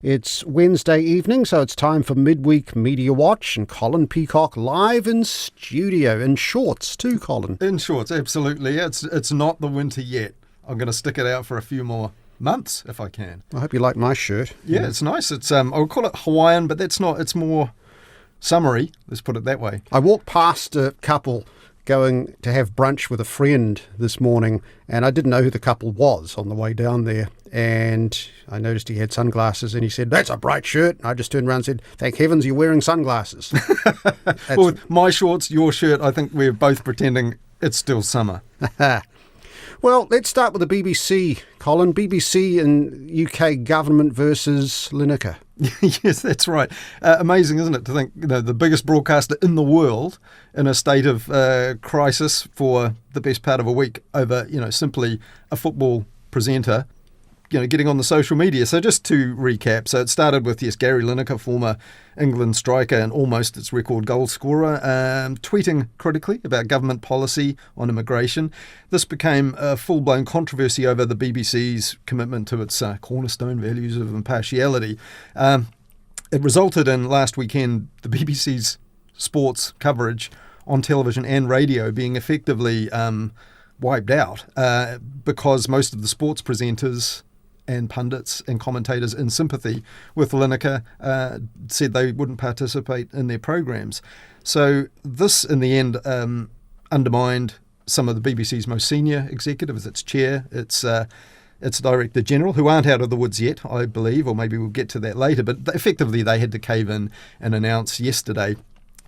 It's Wednesday evening, so it's time for Midweek Mediawatch, and Colin Peacock live in studio, in shorts too, Colin. In shorts, absolutely. It's not the winter yet. I'm going to stick it out for a few more months if I can. I hope you like my shirt. Yeah, it's nice. It's I'll call it Hawaiian, but that's not. It's more summery. Let's put it that way. I walked past a couple going to have brunch with a friend this morning, and I didn't know who the couple was on the way down there. And I noticed he had sunglasses, and he said, "That's a bright shirt." And I just turned around and said, "Thank heavens you're wearing sunglasses." Well, my shorts, your shirt, I think we're both pretending it's still summer. Well, let's start with the BBC, Colin. BBC and UK government versus Lineker. Yes, that's right. Amazing, isn't it, to think the biggest broadcaster in the world in a state of crisis for the best part of a week over, simply a football presenter, getting on the social media. So just to recap, so it started with, Gary Lineker, former England striker and almost its record goal scorer, tweeting critically about government policy on immigration. This became a full-blown controversy over the BBC's commitment to its cornerstone values of impartiality. It resulted in last weekend the BBC's sports coverage on television and radio being effectively wiped out because most of the sports presenters and pundits and commentators in sympathy with Lineker said they wouldn't participate in their programs. So this, in the end, undermined some of the BBC's most senior executives, its chair, its director general, who aren't out of the woods yet, I believe, or maybe we'll get to that later. But effectively, they had to cave in and announce yesterday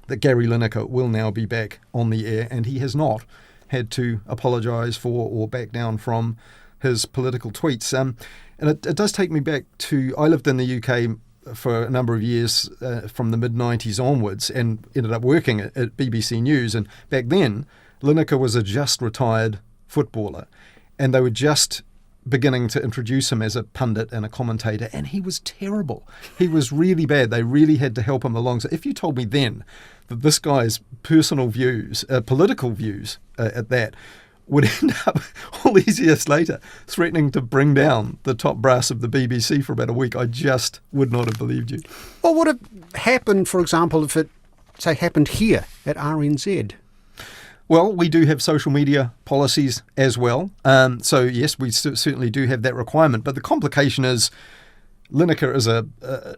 that Gary Lineker will now be back on the air, and he has not had to apologise for or back down from his political tweets. And it does take me back to, I lived in the UK for a number of years from the mid-90s onwards and ended up working at BBC News. And back then, Lineker was a just retired footballer, and they were just beginning to introduce him as a pundit and a commentator, and he was terrible. He was really bad. They really had to help him along. So if you told me then that this guy's personal views, political views at that, would end up all these years later threatening to bring down the top brass of the BBC for about a week, I just would not have believed you. What would have happened, for example, if it, say, happened here at RNZ? Well, we do have social media policies as well. So, yes, we certainly do have that requirement. But the complication is Lineker is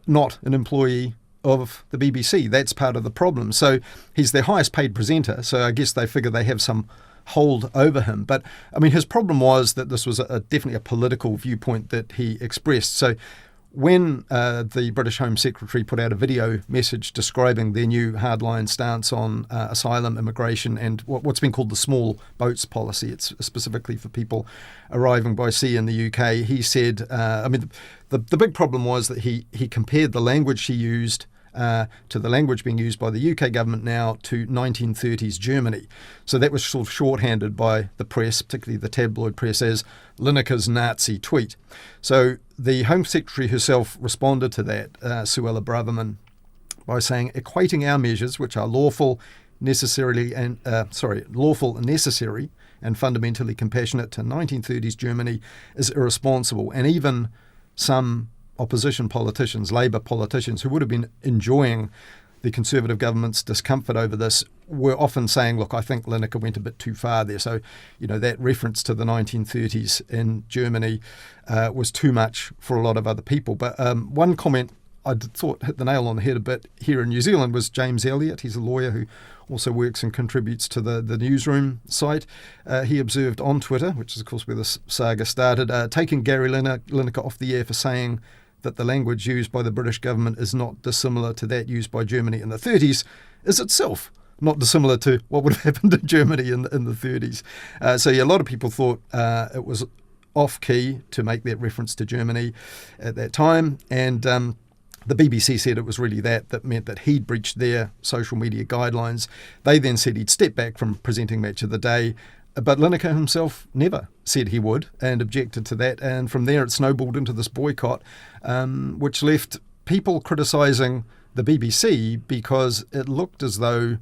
not an employee of the BBC. That's part of the problem. So he's their highest paid presenter. So I guess they figure they have some hold over him. But I mean, his problem was that this was definitely a political viewpoint that he expressed. So when the British Home Secretary put out a video message describing their new hardline stance on asylum, immigration, and what's been called the small boats policy, it's specifically for people arriving by sea in the UK, he said, the big problem was that he compared the language she used to the language being used by the UK government now to 1930s Germany. So that was sort of shorthanded by the press, particularly the tabloid press, as Lineker's Nazi tweet. So the Home Secretary herself responded to that, Suella Braverman, by saying, equating our measures, which are lawful, necessary, and fundamentally compassionate to 1930s Germany is irresponsible. And even some opposition politicians, Labour politicians, who would have been enjoying the Conservative government's discomfort over this, were often saying, look, I think Lineker went a bit too far there. So, that reference to the 1930s in Germany was too much for a lot of other people. But one comment I thought hit the nail on the head a bit here in New Zealand was James Elliott. He's a lawyer who also works and contributes to the newsroom site. He observed on Twitter, which is of course where this saga started, taking Gary Lineker off the air for saying that the language used by the British government is not dissimilar to that used by Germany in the 30s is itself not dissimilar to what would have happened in Germany in the 30s. So a lot of people thought it was off-key to make that reference to Germany at that time, and the BBC said it was really that meant that he'd breached their social media guidelines. They then said he'd step back from presenting Match of the Day, but Lineker himself never said he would and objected to that. And from there, it snowballed into this boycott, which left people criticising the BBC because it looked as though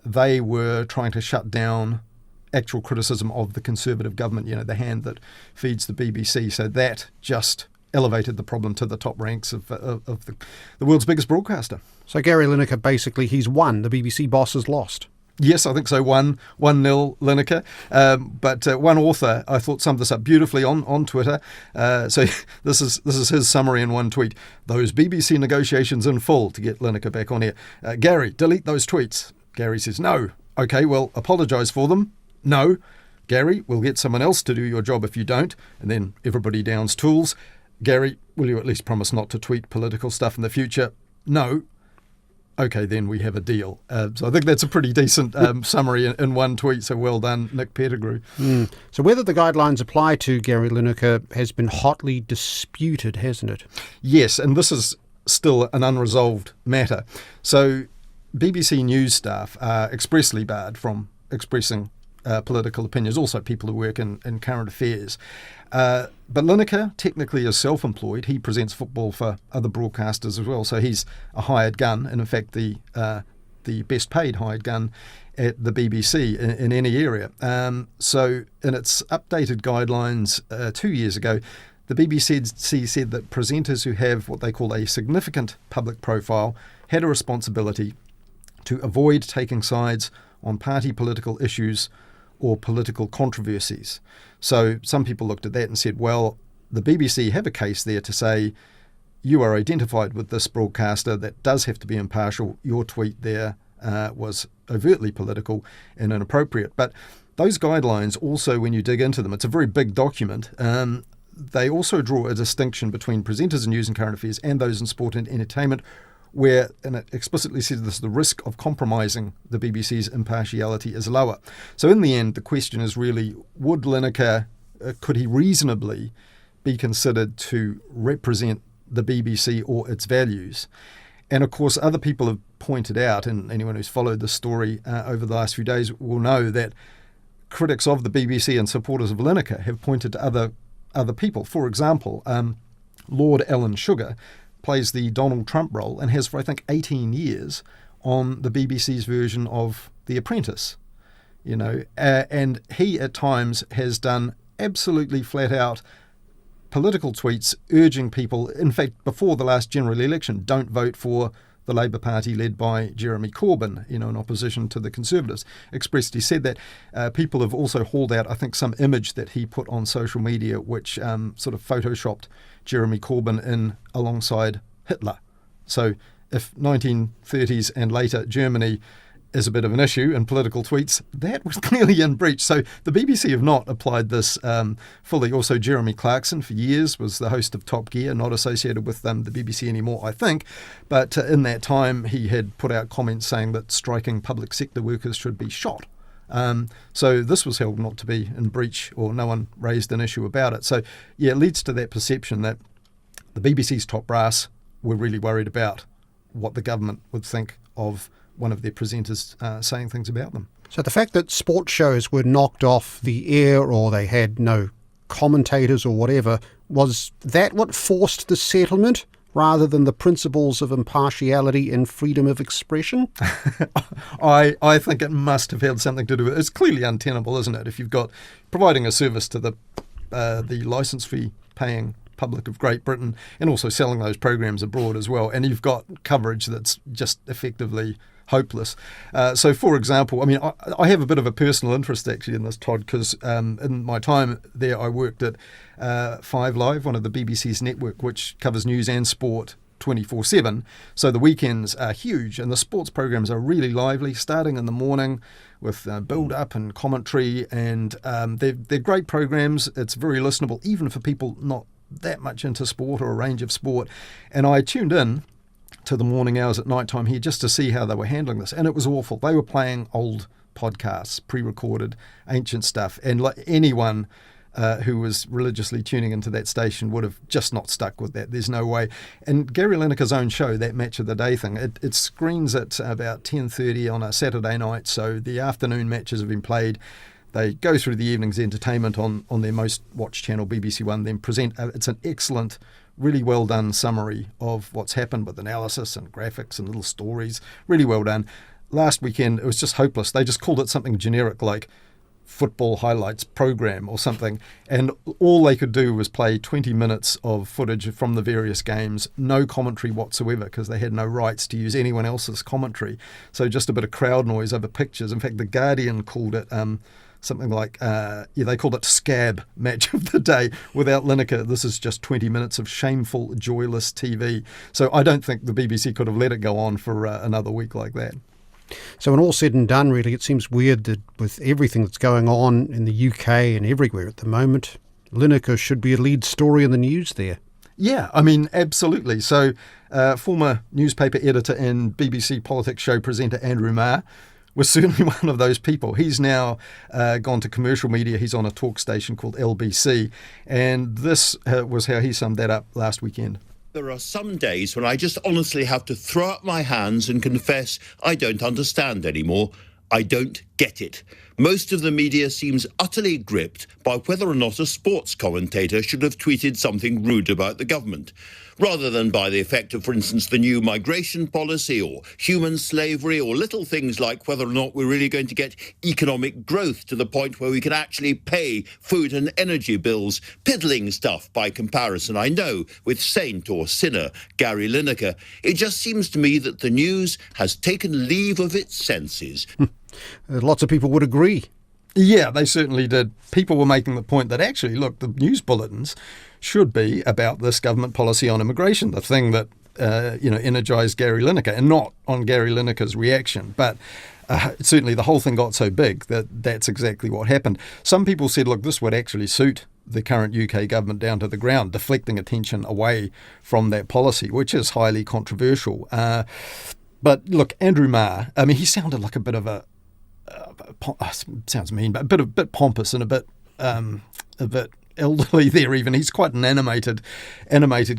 they were trying to shut down actual criticism of the Conservative government, the hand that feeds the BBC. So that just elevated the problem to the top ranks of the world's biggest broadcaster. So Gary Lineker, basically, he's won. The BBC boss has lost. Yes, I think so. 1-0 Lineker. But one author, I thought, summed this up beautifully on Twitter. So this is his summary in one tweet. Those BBC negotiations in full to get Lineker back on air. Gary, delete those tweets. Gary says, no. Okay, well, apologise for them. No. Gary, we'll get someone else to do your job if you don't. And then everybody downs tools. Gary, will you at least promise not to tweet political stuff in the future? No. Okay, then we have a deal. So I think that's a pretty decent summary in one tweet. So well done, Nick Pettigrew. So whether the guidelines apply to Gary Lineker has been hotly disputed, hasn't it? Yes, and this is still an unresolved matter. So BBC News staff are expressly barred from expressing political opinions, also people who work in current affairs. But Lineker technically is self-employed. He presents football for other broadcasters as well, so he's a hired gun, and in fact the best paid hired gun at the BBC in any area. So in its updated guidelines 2 years ago, the BBC said that presenters who have what they call a significant public profile had a responsibility to avoid taking sides on party political issues or political controversies. So some people looked at that and said, well, the BBC have a case there to say, you are identified with this broadcaster, that does have to be impartial. Your tweet there was overtly political and inappropriate. But those guidelines also, when you dig into them, it's a very big document. They also draw a distinction between presenters in news and current affairs and those in sport and entertainment, where, and it explicitly says this, the risk of compromising the BBC's impartiality is lower. So in the end, the question is really, would Lineker, could he reasonably be considered to represent the BBC or its values? And of course, other people have pointed out, and anyone who's followed this story over the last few days will know that critics of the BBC and supporters of Lineker have pointed to other people. For example, Lord Alan Sugar plays the Donald Trump role and has for, I think, 18 years on the BBC's version of The Apprentice. And he at times has done absolutely flat out political tweets urging people, in fact, before the last general election, don't vote for the Labour Party led by Jeremy Corbyn, in opposition to the Conservatives. Expressly said that. People have also hauled out, I think, some image that he put on social media which sort of photoshopped Jeremy Corbyn in alongside Hitler. So if 1930s and later Germany is a bit of an issue in political tweets, that was clearly in breach. So the BBC have not applied this fully. Also, Jeremy Clarkson for years was the host of Top Gear, not associated with the BBC anymore, I think. But in that time, he had put out comments saying that striking public sector workers should be shot. So this was held not to be in breach, or no one raised an issue about it. So, yeah, it leads to that perception that the BBC's top brass were really worried about what the government would think of one of their presenters saying things about them. So the fact that sports shows were knocked off the air, or they had no commentators or whatever, was that what forced the settlement rather than the principles of impartiality and freedom of expression? I think it must have had something to do with it. It's clearly untenable, isn't it? If you've got providing a service to the licence fee paying public of Great Britain and also selling those programs abroad as well, and you've got coverage that's just effectively hopeless. So, for example, I mean, I have a bit of a personal interest actually in this, Todd, because in my time there I worked at 5 Live, one of the BBC's network, which covers news and sport 24/7. So the weekends are huge and the sports programs are really lively, starting in the morning with build-up and commentary, and they're great programs. It's very listenable, even for people not that much into sport or a range of sport. And I tuned in to the morning hours at night time here just to see how they were handling this, and it was awful. They were playing old podcasts, pre-recorded, ancient stuff, and like anyone who was religiously tuning into that station would have just not stuck with that. There's no way. And Gary Lineker's own show, that Match of the Day thing, it screens at about 10:30 on a Saturday night, so the afternoon matches have been played. They go through the evening's entertainment on their most watched channel, BBC One, then present. It's an excellent, really well done summary of what's happened with analysis and graphics and little stories. Really well done. Last weekend, it was just hopeless. They just called it something generic like football highlights program or something, and all they could do was play 20 minutes of footage from the various games, no commentary whatsoever, because they had no rights to use anyone else's commentary. So just a bit of crowd noise over pictures. In fact, The Guardian called it something like, they called it Scab Match of the Day without Lineker. This is just 20 minutes of shameful, joyless TV. So I don't think the BBC could have let it go on for another week like that. So when all said and done, really, it seems weird that with everything that's going on in the UK and everywhere at the moment, Lineker should be a lead story in the news there. Yeah, I mean, absolutely. So former newspaper editor and BBC politics show presenter Andrew Marr was certainly one of those people. He's now gone to commercial media. He's on a talk station called LBC. And this was how he summed that up last weekend. There are some days when I just honestly have to throw up my hands and confess I don't understand anymore. I don't get it. Most of the media seems utterly gripped by whether or not a sports commentator should have tweeted something rude about the government, rather than by the effect of, for instance, the new migration policy or human slavery or little things like whether or not we're really going to get economic growth to the point where we can actually pay food and energy bills, piddling stuff by comparison. I know with saint or sinner Gary Lineker, it just seems to me that the news has taken leave of its senses. Lots of people would agree. Yeah, they certainly did. People were making the point that actually, look, the news bulletins should be about this government policy on immigration, the thing that, energised Gary Lineker, and not on Gary Lineker's reaction. But certainly the whole thing got so big that that's exactly what happened. Some people said, look, this would actually suit the current UK government down to the ground, deflecting attention away from that policy, which is highly controversial. But look, Andrew Marr, I mean, he sounded like a bit of a sounds mean, but a bit pompous and a bit elderly there even. He's quite an animated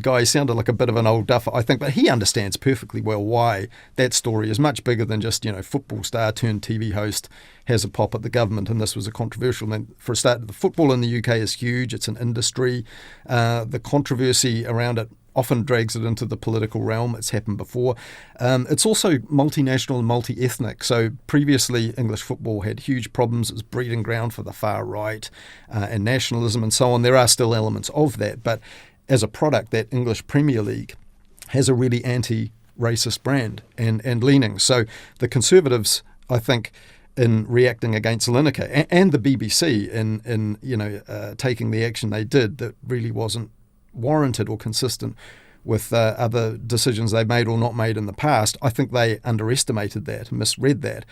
guy. He sounded like a bit of an old duffer, I think, but he understands perfectly well why that story is much bigger than just, football star turned TV host has a pop at the government, and this was a controversial. And for a start, the football in the UK is huge. It's an industry. The controversy around it often drags it into the political realm. It's happened before. It's also multinational and multi-ethnic. So previously, English football had huge problems. It was breeding ground for the far right and nationalism and so on. There are still elements of that. But as a product, that English Premier League has a really anti-racist brand and leaning. So the Conservatives, I think, in reacting against Lineker and the BBC in taking the action they did that really wasn't warranted or consistent with other decisions they've made or not made in the past. I think they underestimated that, misread that.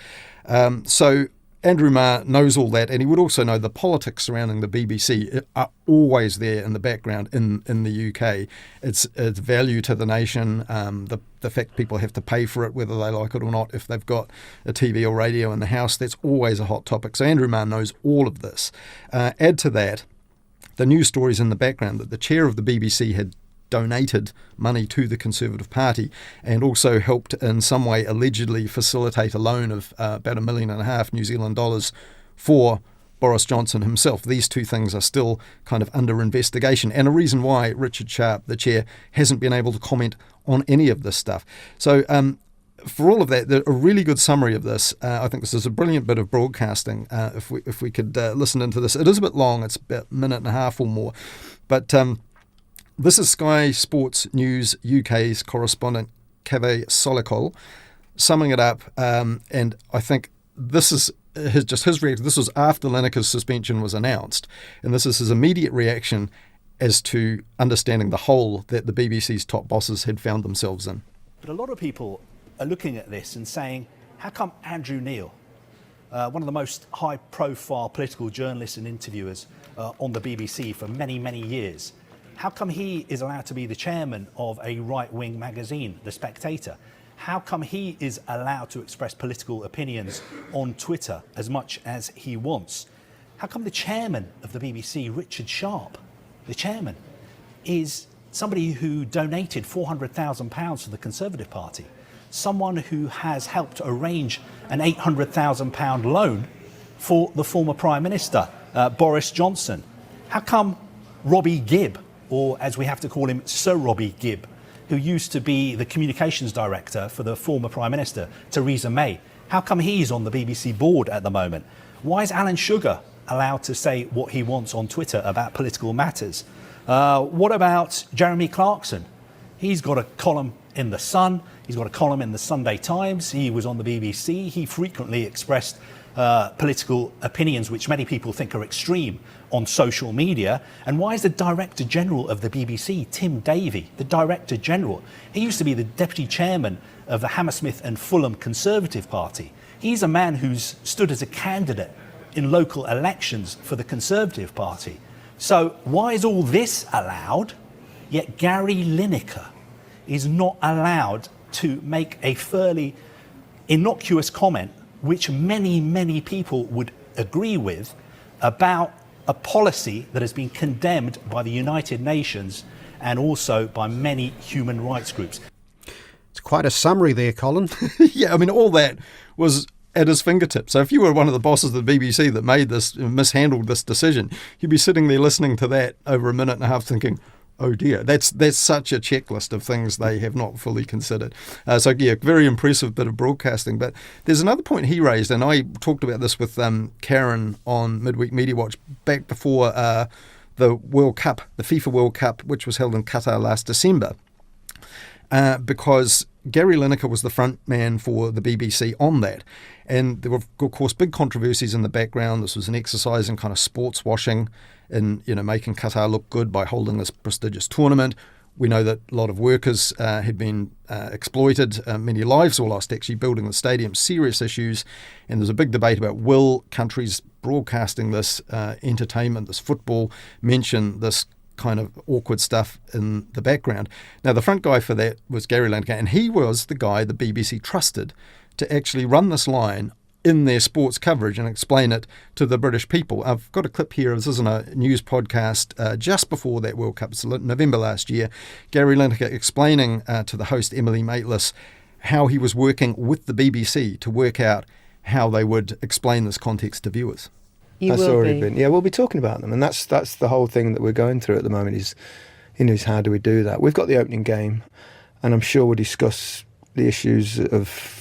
So Andrew Marr knows all that, and he would also know the politics surrounding the BBC are always there in the background in the UK. It's value to the nation, the fact people have to pay for it, whether they like it or not, if they've got a TV or radio in the house. That's always a hot topic. So Andrew Marr knows all of this. Add to that the news stories in the background that the chair of the BBC had donated money to the Conservative Party and also helped in some way allegedly facilitate a loan of about $1.5 million New Zealand dollars for Boris Johnson himself. These two things are still kind of under investigation, and a reason why Richard Sharp, the chair, hasn't been able to comment on any of this stuff. So for all of that, a really good summary of this. I think this is a brilliant bit of broadcasting. If we could listen into this, it is a bit long. It's about a minute and a half or more, but this is Sky Sports News UK's correspondent Kave Solikol summing it up, and I think this is his reaction. This was after Lineker's suspension was announced, and this is his immediate reaction as to understanding the hole that the BBC's top bosses had found themselves in. But a lot of people are looking at this and saying, how come Andrew Neil, one of the most high-profile political journalists and interviewers on the BBC for many, many years, how come he is allowed to be the chairman of a right-wing magazine, The Spectator? How come he is allowed to express political opinions on Twitter as much as he wants? How come the chairman of the BBC, Richard Sharp, the chairman, is somebody who donated £400,000 to the Conservative Party? Someone who has helped arrange an £800,000 loan for the former Prime Minister, Boris Johnson. How come Robbie Gibb, or as we have to call him, Sir Robbie Gibb, who used to be the communications director for the former Prime Minister, Theresa May, how come he's on the BBC board at the moment? Why is Alan Sugar allowed to say what he wants on Twitter about political matters? What about Jeremy Clarkson? He's got a column in The Sun. He's got a column in the Sunday Times. He was on the BBC. He frequently expressed political opinions which many people think are extreme on social media. And why is the Director General of the BBC, Tim Davie, the Director General? He used to be the Deputy Chairman of the Hammersmith and Fulham Conservative Party. He's a man who's stood as a candidate in local elections for the Conservative Party. So why is all this allowed, yet Gary Lineker is not allowed to make a fairly innocuous comment, which many, many people would agree with, about a policy that has been condemned by the United Nations and also by many human rights groups? It's quite a summary there, Colin. Yeah, I mean, all that was at his fingertips. So if you were one of the bosses of the BBC that made this, mishandled this decision, you'd be sitting there listening to that over a minute and a half thinking, oh dear, that's such a checklist of things they have not fully considered. So yeah, very impressive bit of broadcasting. But there's another point he raised, and I talked about this with Karen on Midweek Mediawatch back before the World Cup, the FIFA World Cup, which was held in Qatar last December, because Gary Lineker was the front man for the BBC on that. And there were, of course, big controversies in the background. This was an exercise in kind of sports washing, in making Qatar look good by holding this prestigious tournament. We know that a lot of workers had been exploited. Many lives were lost actually building the stadium. Serious issues. And there's a big debate about will countries broadcasting this entertainment, this football, mention this kind of awkward stuff in the background. Now, the front guy for that was Gary Lineker, and he was the guy the BBC trusted to actually run this line in their sports coverage and explain it to the British people. I've got a clip here. This isn't a news podcast. Just before that World Cup, it's November last year, Gary Lineker explaining to the host, Emily Maitlis, how he was working with the BBC to work out how they would explain this context to viewers. That's already been. Yeah, we'll be talking about them, and that's the whole thing that we're going through at the moment is how do we do that? We've got the opening game, and I'm sure we'll discuss the issues of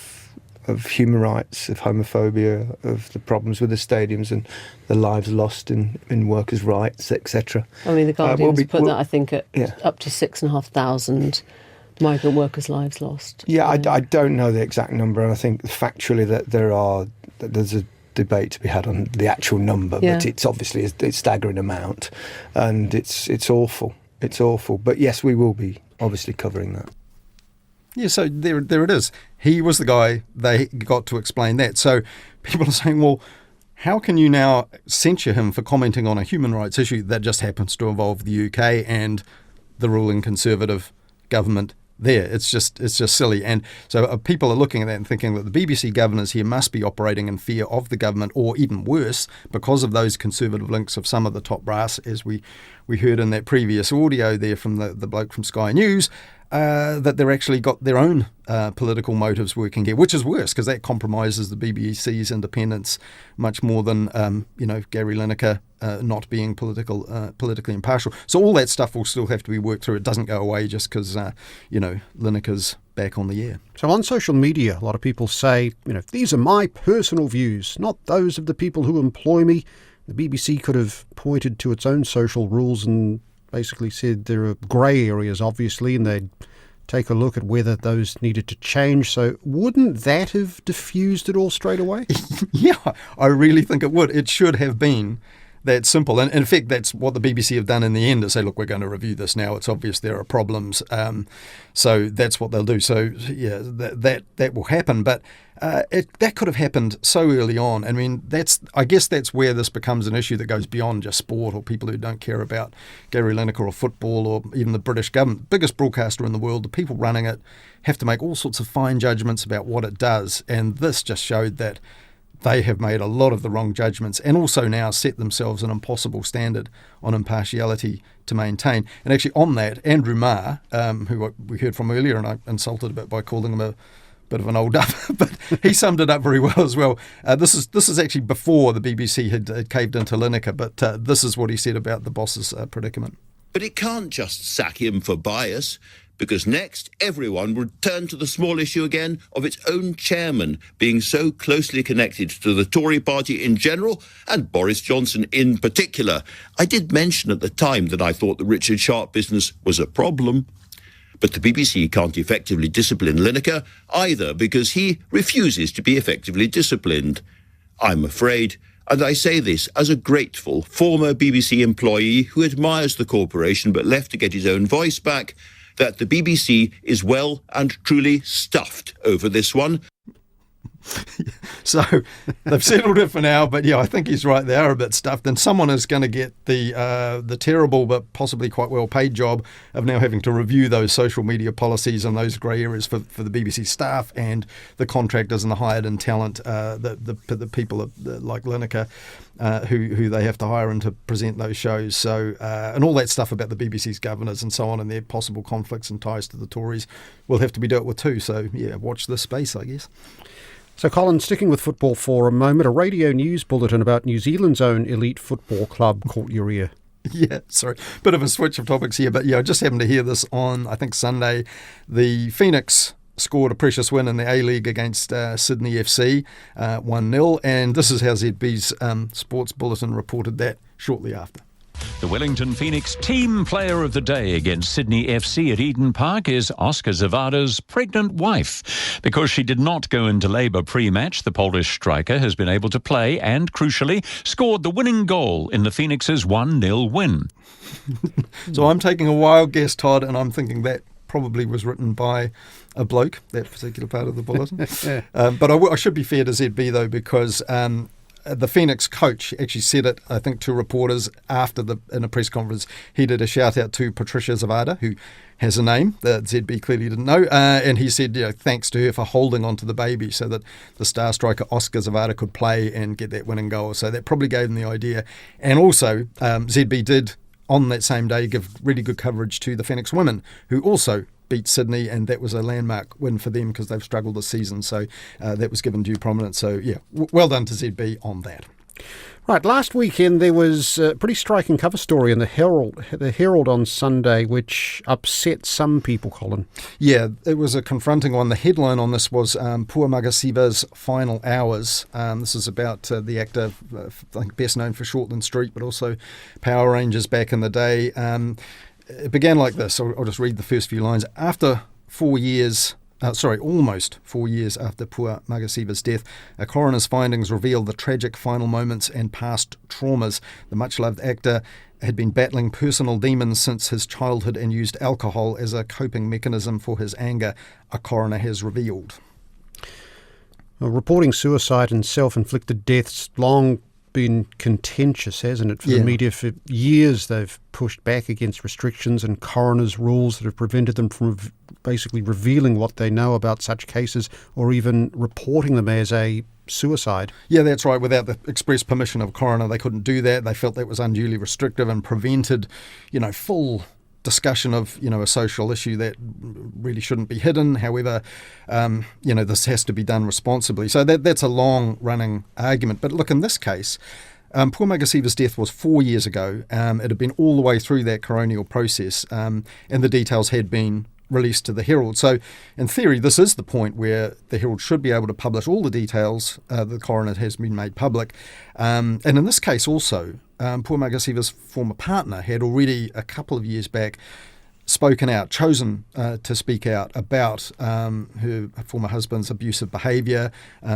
human rights, of homophobia, of the problems with the stadiums and the lives lost in workers' rights, etc. I mean, the Guardian's put that, I think, at up to 6,500 migrant workers' lives lost. Yeah, I don't know the exact number, and I think factually that there's a debate to be had on the actual number, but it's obviously a staggering amount, and it's awful. It's awful. But yes, we will be obviously covering that. Yeah, so there it is. He was the guy they got to explain that. So people are saying, well, how can you now censure him for commenting on a human rights issue that just happens to involve the UK and the ruling Conservative government there? It's just silly. And so people are looking at that and thinking that the BBC governors here must be operating in fear of the government, or even worse, because of those Conservative links of some of the top brass, as we heard in that previous audio there from the bloke from Sky News, that they're actually got their own political motives working here, which is worse because that compromises the BBC's independence much more than Gary Lineker not being politically impartial. So all that stuff will still have to be worked through. It doesn't go away just because Lineker's back on the air. So on social media, a lot of people say, these are my personal views, not those of the people who employ me. The BBC could have pointed to its own social rules and basically said there are grey areas, obviously, and they'd take a look at whether those needed to change. So wouldn't that have diffused it all straight away? Yeah, I really think it would. It should have been that simple. And in fact, that's what the BBC have done in the end, is say, look, we're going to review this now. It's obvious there are problems. So that's what they'll do. So, yeah, that will happen. But that could have happened so early on. I mean, I guess that's where this becomes an issue that goes beyond just sport or people who don't care about Gary Lineker or football or even the British government. Biggest broadcaster in the world, the people running it have to make all sorts of fine judgments about what it does. And this just showed that they have made a lot of the wrong judgments and also now set themselves an impossible standard on impartiality to maintain. And actually on that, Andrew Marr, who we heard from earlier, and I insulted a bit by calling him a bit of an old duck, but he summed it up very well as well. This is actually before the BBC had caved into Lineker, but this is what he said about the boss's predicament. But it can't just sack him for bias, because next everyone would turn to the small issue again of its own chairman being so closely connected to the Tory party in general and Boris Johnson in particular. I did mention at the time that I thought the Richard Sharp business was a problem. But the BBC can't effectively discipline Lineker either because he refuses to be effectively disciplined. I'm afraid, and I say this as a grateful former BBC employee who admires the corporation but left to get his own voice back, that the BBC is well and truly stuffed over this one. So they've settled it for now, but yeah, I think he's right. They are a bit stuffed, and someone is going to get the terrible but possibly quite well paid job of now having to review those social media policies and those grey areas for the BBC staff and the contractors and the hired and talent, the people like Lineker, who they have to hire in to present those shows. So and all that stuff about the BBC's governors and so on and their possible conflicts and ties to the Tories will have to be dealt with too. So yeah, watch this space, I guess. So, Colin, sticking with football for a moment, a radio news bulletin about New Zealand's own elite football club caught your ear. Yeah, sorry. Bit of a switch of topics here, but yeah, I just happened to hear this on, I think, Sunday. The Phoenix scored a precious win in the A-League against Sydney FC, 1-0, and this is how ZB's sports bulletin reported that shortly after. The Wellington Phoenix team player of the day against Sydney FC at Eden Park is Oscar Zawada's pregnant wife. Because she did not go into labour pre-match, the Polish striker has been able to play and, crucially, scored the winning goal in the Phoenix's 1-0 win. So I'm taking a wild guess, Todd, and I'm thinking that probably was written by a bloke, that particular part of the bulletin. But I should be fair to ZB, though, because the Phoenix coach actually said it, I think, to reporters in a press conference. He did a shout out to Patricia Zawada, who has a name that ZB clearly didn't know, and he said, thanks to her for holding on to the baby so that the star striker Oscar Zawada could play and get that winning goal. So that probably gave them the idea. And also, ZB did on that same day give really good coverage to the Phoenix women, who also beat Sydney, and that was a landmark win for them because they've struggled this season. So that was given due prominence. So yeah, well done to ZB on that. Right, last weekend there was a pretty striking cover story in the Herald on Sunday, which upset some people, Colin. Yeah, it was a confronting one. The headline on this was Pua Magasiva's final hours. This is about the actor, I think best known for Shortland Street, but also Power Rangers back in the day. It began like this. I'll just read the first few lines. After almost 4 years after Pua Magasiva's death, a coroner's findings revealed the tragic final moments and past traumas. The much-loved actor had been battling personal demons since his childhood and used alcohol as a coping mechanism for his anger, a coroner has revealed. Well, reporting suicide and self-inflicted deaths long been contentious, hasn't it, for the media? For years they've pushed back against restrictions and coroner's rules that have prevented them from basically revealing what they know about such cases or even reporting them as a suicide. Yeah, that's right. Without the express permission of a coroner, they couldn't do that. They felt that was unduly restrictive and prevented, full discussion of a social issue that really shouldn't be hidden. However, this has to be done responsibly. So that's a long running argument. But look, in this case, Pua Magasiva's death was 4 years ago. It had been all the way through that coronial process, and the details had been released to the Herald. So in theory, this is the point where the Herald should be able to publish all the details. The coroner has been made public. And in this case also, Pua Magasiva's former partner had already a couple of years back spoken out, chosen to speak out about her former husband's abusive behaviour,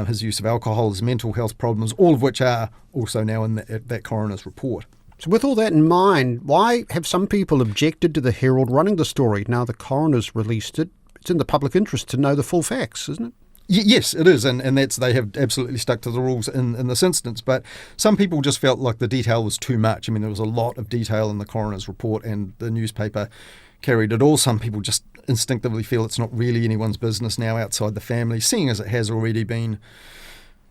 his use of alcohol, his mental health problems, all of which are also now in that coroner's report. So with all that in mind, why have some people objected to the Herald running the story? Now the coroner's released it. It's in the public interest to know the full facts, isn't it? Yes, it is, and they have absolutely stuck to the rules in this instance. But some people just felt like the detail was too much. I mean, there was a lot of detail in the coroner's report, and the newspaper carried it all. Some people just instinctively feel it's not really anyone's business now outside the family, seeing as it has already been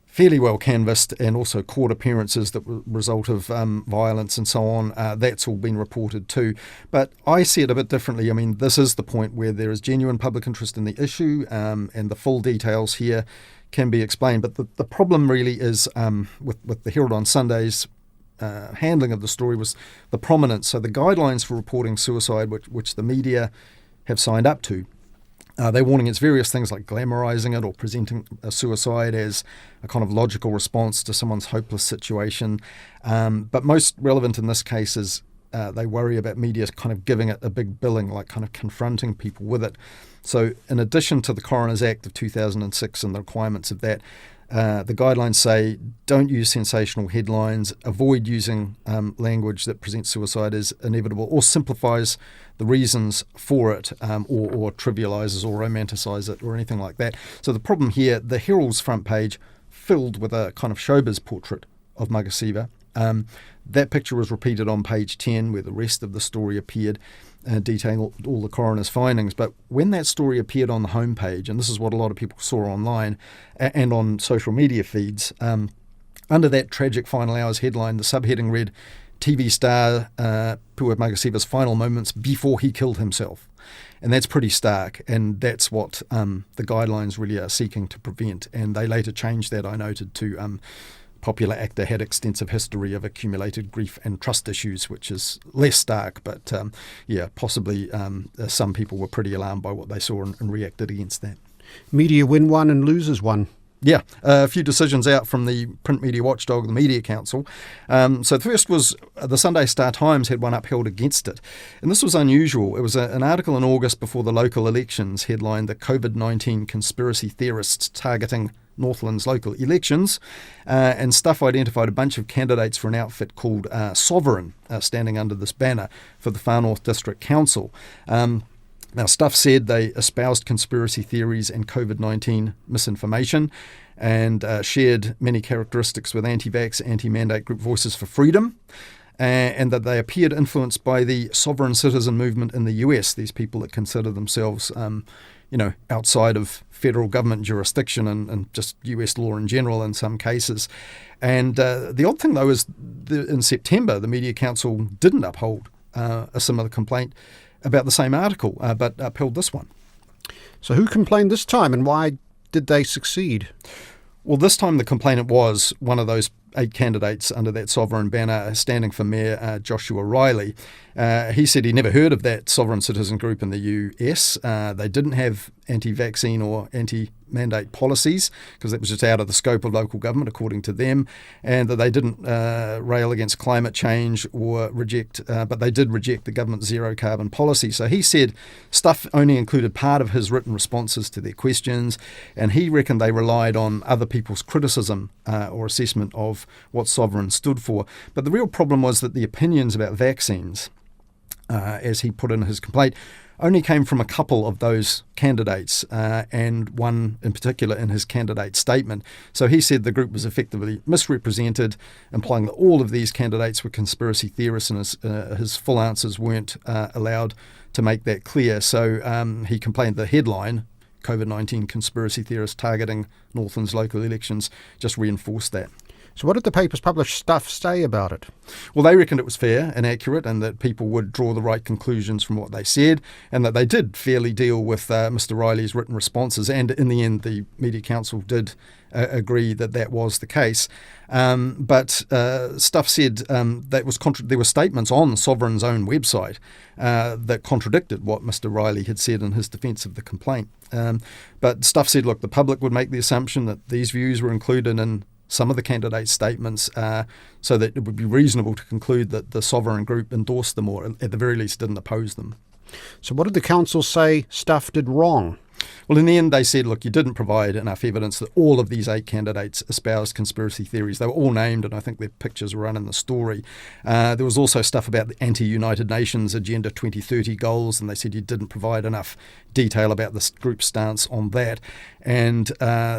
fairly well canvassed, and also court appearances that were result of violence and so on. That's all been reported too. But I see it a bit differently. I mean, this is the point where there is genuine public interest in the issue, and the full details here can be explained. But the problem really is with the Herald on Sunday's handling of the story was the prominence. So the guidelines for reporting suicide, which the media have signed up to. They're warning against various things like glamorising it or presenting a suicide as a kind of logical response to someone's hopeless situation. But most relevant in this case is they worry about media kind of giving it a big billing, like kind of confronting people with it. So in addition to the Coroner's Act of 2006 and the requirements of that, the guidelines say don't use sensational headlines, avoid using language that presents suicide as inevitable or simplifies the reasons for it, or trivialises or romanticises it or anything like that. So the problem here, the Herald's front page filled with a kind of showbiz portrait of Magasiva. That picture was repeated on page 10 where the rest of the story appeared, detailing all the coroner's findings. But when that story appeared on the homepage, and this is what a lot of people saw online and on social media feeds, under that tragic final hours headline, the subheading read, TV star Pua Magasiva's final moments before he killed himself. And that's pretty stark, and that's what the guidelines really are seeking to prevent. And they later changed that, I noted, to popular actor had extensive history of accumulated grief and trust issues, which is less stark, but possibly some people were pretty alarmed by what they saw and reacted against that. Media win one and loses one. Yeah, a few decisions out from the print media watchdog, the Media Council. So the first was the Sunday Star Times had one upheld against it. And this was unusual. It was an article in August before the local elections headlined the COVID-19 conspiracy theorists targeting Northland's local elections. And Stuff identified a bunch of candidates for an outfit called Sovereign, standing under this banner for the Far North District Council. Now, Stuff said they espoused conspiracy theories and COVID-19 misinformation and shared many characteristics with anti-vax, anti-mandate group Voices for Freedom, and that they appeared influenced by the sovereign citizen movement in the US, these people that consider themselves, outside of federal government jurisdiction and just US law in general in some cases. And the odd thing, though, is in September, the Media Council didn't uphold a similar complaint about the same article, but upheld this one. So who complained this time, and why did they succeed? Well, this time the complainant was one of those 8 candidates under that Sovereign banner standing for Mayor Joshua Riley. He said he never heard of that sovereign citizen group in the US. They didn't have anti-vaccine or anti-mandate policies because that was just out of the scope of local government, according to them, and that they didn't rail against climate change or reject, but they did reject the government's zero carbon policy. So he said Stuff only included part of his written responses to their questions, and he reckoned they relied on other people's criticism or assessment of what Sovereign stood for. But the real problem was that the opinions about vaccines, as he put in his complaint, only came from a couple of those candidates, and one in particular in his candidate statement. So he said the group was effectively misrepresented, implying that all of these candidates were conspiracy theorists, and his full answers weren't allowed to make that clear. So he complained the headline, COVID-19 conspiracy theorists targeting Northland's local elections, just reinforced that. So what did the paper's published Stuff say about it? Well, they reckoned it was fair and accurate and that people would draw the right conclusions from what they said, and that they did fairly deal with Mr. Riley's written responses. And in the end, the Media Council did agree that that was the case. But Stuff said that was there were statements on Sovereign's own website that contradicted what Mr. Riley had said in his defence of the complaint. But Stuff said, look, the public would make the assumption that these views were included in some of the candidates' statements, so that it would be reasonable to conclude that the Sovereign group endorsed them, or at the very least didn't oppose them. So what did the council say Stuff did wrong? Well, in the end, they said, look, you didn't provide enough evidence that all of these 8 candidates espoused conspiracy theories. They were all named, and I think their pictures were run in the story. There was also stuff about the anti-United Nations Agenda 2030 goals, and they said you didn't provide enough detail about this group's stance on that. And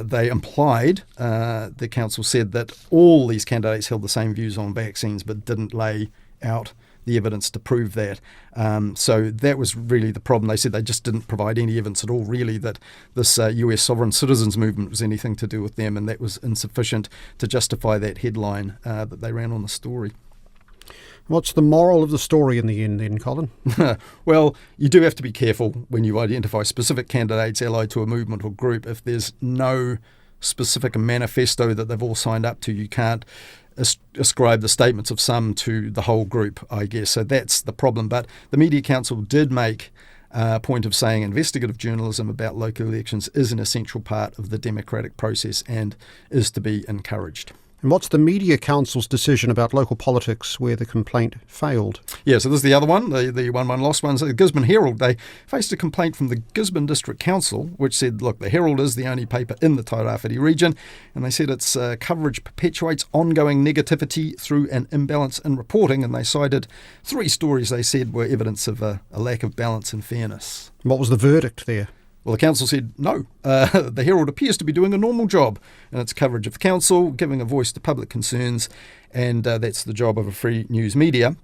they implied, the council said, that all these candidates held the same views on vaccines but didn't lay out the evidence to prove that. So that was really the problem. They said they just didn't provide any evidence at all, really, that this US sovereign citizens movement was anything to do with them, and that was insufficient to justify that headline that they ran on the story. What's the moral of the story in the end then, Colin? Well, you do have to be careful when you identify specific candidates allied to a movement or group. If there's no specific manifesto that they've all signed up to, you can't ascribe the statements of some to the whole group, I guess. So that's the problem. But the Media Council did make point of saying investigative journalism about local elections is an essential part of the democratic process and is to be encouraged. And what's the Media Council's decision about local politics where the complaint failed? Yeah, so this is the other one, the one lost one. So the Gisborne Herald, they faced a complaint from the Gisborne District Council, which said, look, the Herald is the only paper in the Tairāwhiti region, and they said its coverage perpetuates ongoing negativity through an imbalance in reporting, and they cited 3 stories they said were evidence of a lack of balance and fairness. What was the verdict there? Well, the council said no. The Herald appears to be doing a normal job in its coverage of the council, giving a voice to public concerns, and that's the job of a free news media.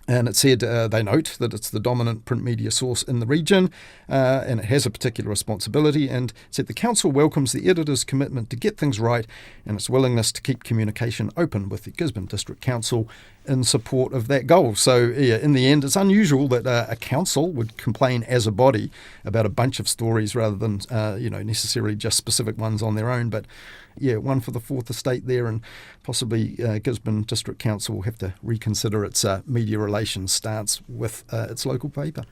And it said, they note that it's the dominant print media source in the region, and it has a particular responsibility, and said the council welcomes the editor's commitment to get things right and its willingness to keep communication open with the Gisborne District Council in support of that goal. So, yeah, in the end, it's unusual that a council would complain as a body about a bunch of stories rather than, necessarily just specific ones on their own. But, yeah, one for the Fourth Estate there, and possibly Gisborne District Council will have to reconsider its media relations stance with its local paper.